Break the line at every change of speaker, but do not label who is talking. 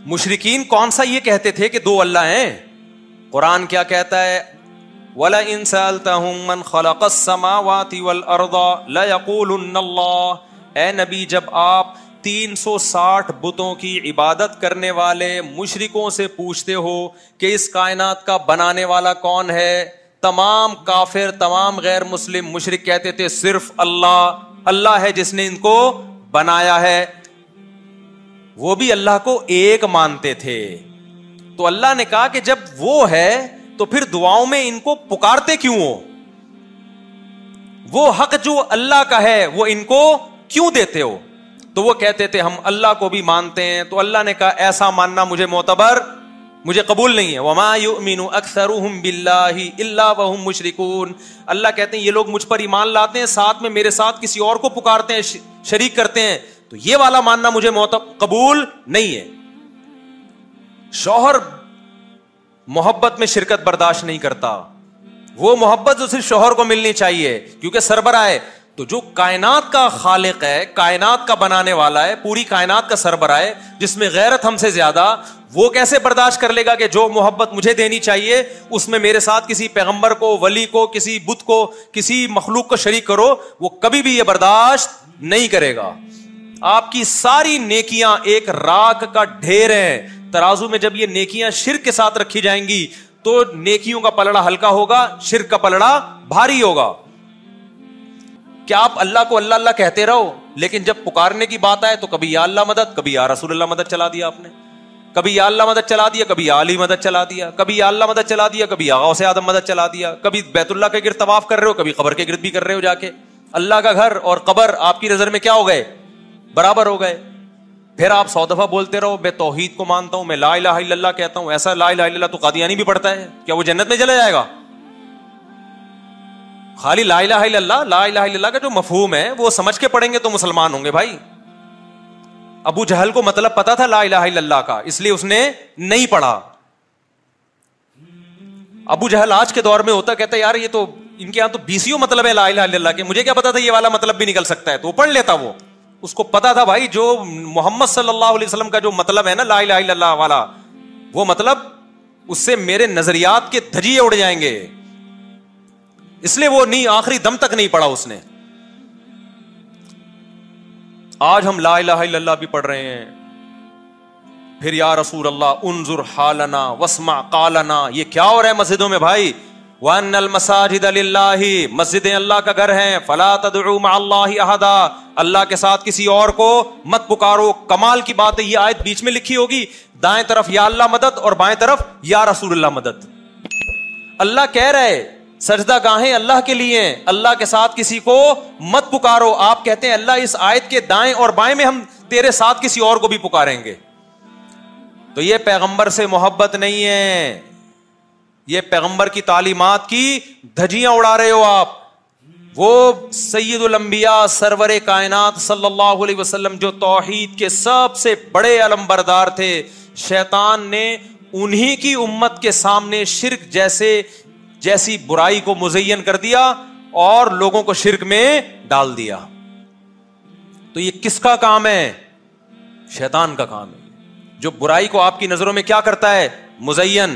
مشرکین کون سا یہ کہتے تھے کہ دو اللہ ہیں؟ قرآن کیا کہتا ہے؟ وَلَئِن سَأَلْتَهُم مَّن خَلَقَ السَّمَاوَاتِ وَالْأَرْضَ لَيَقُولُنَّ اللَّهُ، اے نبی جب آپ 360 بتوں کی عبادت کرنے والے مشرکوں سے پوچھتے ہو کہ اس کائنات کا بنانے والا کون ہے، تمام کافر، تمام غیر مسلم مشرک کہتے تھے صرف اللہ، اللہ ہے جس نے ان کو بنایا ہے. وہ بھی اللہ کو ایک مانتے تھے. تو اللہ نے کہا کہ جب وہ ہے تو پھر دعاؤں میں ان کو پکارتے کیوں ہو؟ وہ حق جو اللہ کا ہے وہ ان کو کیوں دیتے ہو؟ تو وہ کہتے تھے ہم اللہ کو بھی مانتے ہیں. تو اللہ نے کہا ایسا ماننا مجھے معتبر، مجھے قبول نہیں ہے. وما یؤمن اکثرهم باللہ الا وهم مشرکون. اللہ کہتے ہیں یہ لوگ مجھ پر ایمان لاتے ہیں، ساتھ میں میرے ساتھ کسی اور کو پکارتے ہیں، شریک کرتے ہیں. تو یہ والا ماننا مجھے قبول نہیں ہے. شوہر محبت میں شرکت برداشت نہیں کرتا، وہ محبت جو صرف شوہر کو ملنی چاہیے کیونکہ سربراہ ہے. تو جو کائنات کا خالق ہے، کائنات کا بنانے والا ہے، پوری کائنات کا سربراہ ہے، جس میں غیرت ہم سے زیادہ، وہ کیسے برداشت کر لے گا کہ جو محبت مجھے دینی چاہیے اس میں میرے ساتھ کسی پیغمبر کو، ولی کو، کسی بت کو، کسی مخلوق کو شریک کرو؟ وہ کبھی بھی یہ برداشت نہیں کرے گا. آپ کی ساری نیکیاں ایک راکھ کا ڈھیر ہیں. ترازو میں جب یہ نیکیاں شرک کے ساتھ رکھی جائیں گی تو نیکیوں کا پلڑا ہلکا ہوگا، شرک کا پلڑا بھاری ہوگا. کیا آپ اللہ کو اللہ اللہ کہتے رہو لیکن جب پکارنے کی بات آئے تو کبھی یا اللہ مدد، کبھی یا رسول اللہ مدد چلا دیا آپ نے، کبھی یا اللہ مدد چلا دیا، کبھی یا علی مدد چلا دیا، کبھی یا اللہ مدد چلا دیا، کبھی یا غوث اعظم مدد چلا دیا، کبھی بیت اللہ کے گرد طواف کر رہے ہو، کبھی قبر کے گرد بھی کر رہے ہو جا کے. اللہ کا گھر اور قبر آپ کی نظر میں کیا ہو گئے؟ برابر ہو گئے. پھر آپ 100 دفعہ بولتے رہو میں توحید کو مانتا ہوں، میں لا الہ الا اللہ کہتا ہوں. ایسا لا الہ الا اللہ تو قادیانی بھی پڑھتا ہے، کیا وہ جنت میں چلا جائے گا؟ خالی لا الہ الا اللہ، لا الہ الا اللہ کا جو مفہوم ہے وہ سمجھ کے پڑھیں گے تو مسلمان ہوں گے بھائی. ابو جہل کو مطلب پتا تھا لا الہ الا اللہ کا، اس لیے اس نے نہیں پڑھا. ابو جہل آج کے دور میں ہوتا کہتا ہے یار یہ تو ان کے یہاں تو 20 مطلب ہے لا الہ الا اللہ کے، مجھے کیا پتا تھا یہ والا مطلب بھی نکل سکتا ہے. تو وہ پڑھ لیتا، وہ اس کو پتا تھا بھائی جو محمد صلی اللہ علیہ وسلم کا جو مطلب ہے نا لا الہ الا اللہ والا، وہ مطلب اس سے میرے نظریات کے دھجیے اڑ جائیں گے، اس لیے وہ نہیں، آخری دم تک نہیں پڑھا اس نے. آج ہم لا الہ الا اللہ بھی پڑھ رہے ہیں، پھر یا رسول اللہ انظر حالنا واسمع قالنا. یہ کیا ہو رہا ہے مسجدوں میں بھائی؟ وَأَنَّ الْمَسَاجِدَ لِلَّهِ، مسجدیں اللہ کا گھر ہیں. فَلَا تَدْعُوا مَعَ اللَّهِ أَحَدًا، اللہ کے ساتھ کسی اور کو مت پکارو. کمال کی بات ہے یہ آیت بیچ میں لکھی ہوگی، دائیں طرف یا اللہ مدد اور بائیں طرف یا رسول اللہ مدد. اللہ کہہ رہے سجدہ گاہیں اللہ کے لیے ہیں، اللہ کے ساتھ کسی کو مت پکارو. آپ کہتے ہیں اللہ اس آیت کے دائیں اور بائیں میں ہم تیرے ساتھ کسی اور کو بھی پکاریں گے. تو یہ پیغمبر سے محبت نہیں ہے، یہ پیغمبر کی تعلیمات کی دھجیاں اڑا رہے ہو آپ. وہ سید الانبیاء سرور کائنات صلی اللہ علیہ وسلم جو توحید کے سب سے بڑے علم بردار تھے، شیطان نے انہی کی امت کے سامنے شرک جیسی برائی کو مزین کر دیا اور لوگوں کو شرک میں ڈال دیا. تو یہ کس کا کام ہے؟ شیطان کا کام ہے، جو برائی کو آپ کی نظروں میں کیا کرتا ہے؟ مزین.